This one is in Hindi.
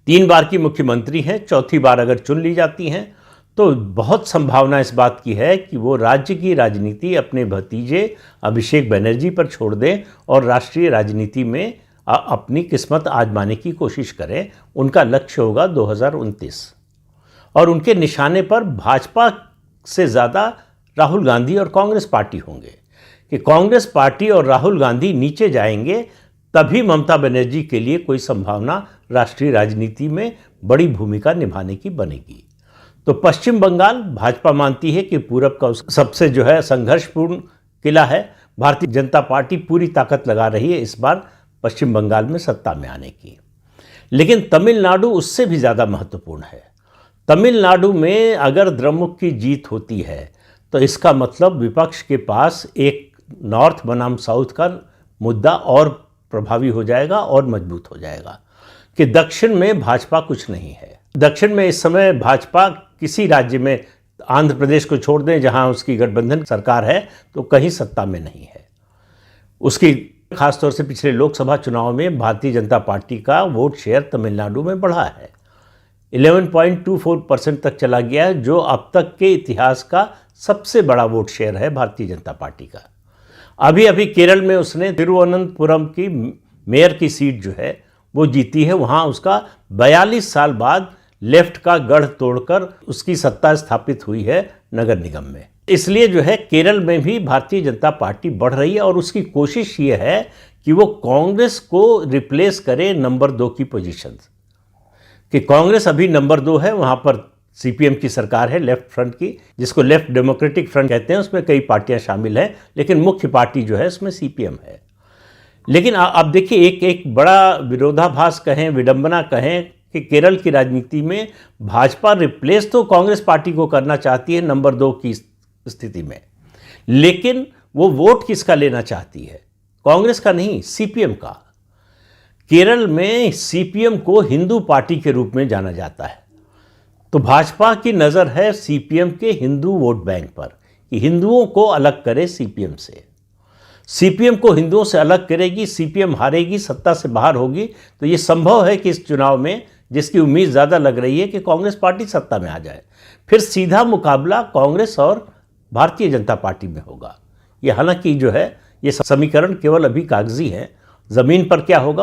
3 बार की मुख्यमंत्री हैं, चौथी बार अगर चुन ली जाती हैं तो बहुत संभावना इस बात की है कि वो राज्य की राजनीति अपने भतीजे अभिषेक बनर्जी पर छोड़ दें और राष्ट्रीय राजनीति में अपनी किस्मत आजमाने की कोशिश करें। उनका लक्ष्य होगा 2029 और उनके निशाने पर भाजपा से ज़्यादा राहुल गांधी और कांग्रेस पार्टी होंगे कि कांग्रेस पार्टी और राहुल गांधी नीचे जाएंगे तभी ममता बनर्जी के लिए कोई संभावना राष्ट्रीय राजनीति में बड़ी भूमिका निभाने की बनेगी। तो पश्चिम बंगाल भाजपा मानती है कि पूरब का सबसे संघर्षपूर्ण किला है। भारतीय जनता पार्टी पूरी ताकत लगा रही है इस बार पश्चिम बंगाल में सत्ता में आने की। लेकिन तमिलनाडु उससे भी ज़्यादा महत्वपूर्ण है। तमिलनाडु में अगर द्रमुक की जीत होती है तो इसका मतलब विपक्ष के पास एक नॉर्थ बनाम साउथ का मुद्दा और प्रभावी हो जाएगा और मजबूत हो जाएगा कि दक्षिण में भाजपा कुछ नहीं है। दक्षिण में इस समय भाजपा किसी राज्य में, आंध्र प्रदेश को छोड़ दें जहां उसकी गठबंधन सरकार है, तो कहीं सत्ता में नहीं है। उसकी खासतौर से पिछले लोकसभा चुनाव में भारतीय जनता पार्टी का वोट शेयर तमिलनाडु में बढ़ा है, 11.24% तक चला गया है, जो अब तक के इतिहास का सबसे बड़ा वोट शेयर है भारतीय जनता पार्टी का। अभी अभी केरल में उसने तिरुवनंतपुरम की मेयर की सीट वो जीती है। वहाँ उसका 42 साल बाद लेफ्ट का गढ़ तोड़कर उसकी सत्ता स्थापित हुई है नगर निगम में। इसलिए केरल में भी भारतीय जनता पार्टी बढ़ रही है और उसकी कोशिश ये है कि वो कांग्रेस को रिप्लेस करे नंबर 2 की पोजीशन, कि कांग्रेस अभी नंबर 2 है, वहाँ पर सीपीएम की सरकार है लेफ्ट फ्रंट की, जिसको लेफ्ट डेमोक्रेटिक फ्रंट कहते हैं। उसमें कई पार्टियां शामिल हैं, लेकिन मुख्य पार्टी उसमें सीपीएम है। लेकिन अब देखिए एक बड़ा विरोधाभास कहें, विडंबना कहें कि केरल की राजनीति में भाजपा रिप्लेस तो कांग्रेस पार्टी को करना चाहती है नंबर 2 की स्थिति में, लेकिन वो वोट किसका लेना चाहती है? कांग्रेस का नहीं, सीपीएम का। केरल में सीपीएम को हिंदू पार्टी के रूप में जाना जाता है, तो भाजपा की नज़र है सीपीएम के हिंदू वोट बैंक पर कि हिंदुओं को अलग करे सीपीएम से। सीपीएम को हिंदुओं से अलग करेगी, सीपीएम हारेगी, सत्ता से बाहर होगी, तो ये संभव है कि इस चुनाव में, जिसकी उम्मीद ज़्यादा लग रही है कि कांग्रेस पार्टी सत्ता में आ जाए, फिर सीधा मुकाबला कांग्रेस और भारतीय जनता पार्टी में होगा। ये हालांकि ये समीकरण केवल अभी कागजी है, ज़मीन पर क्या होगा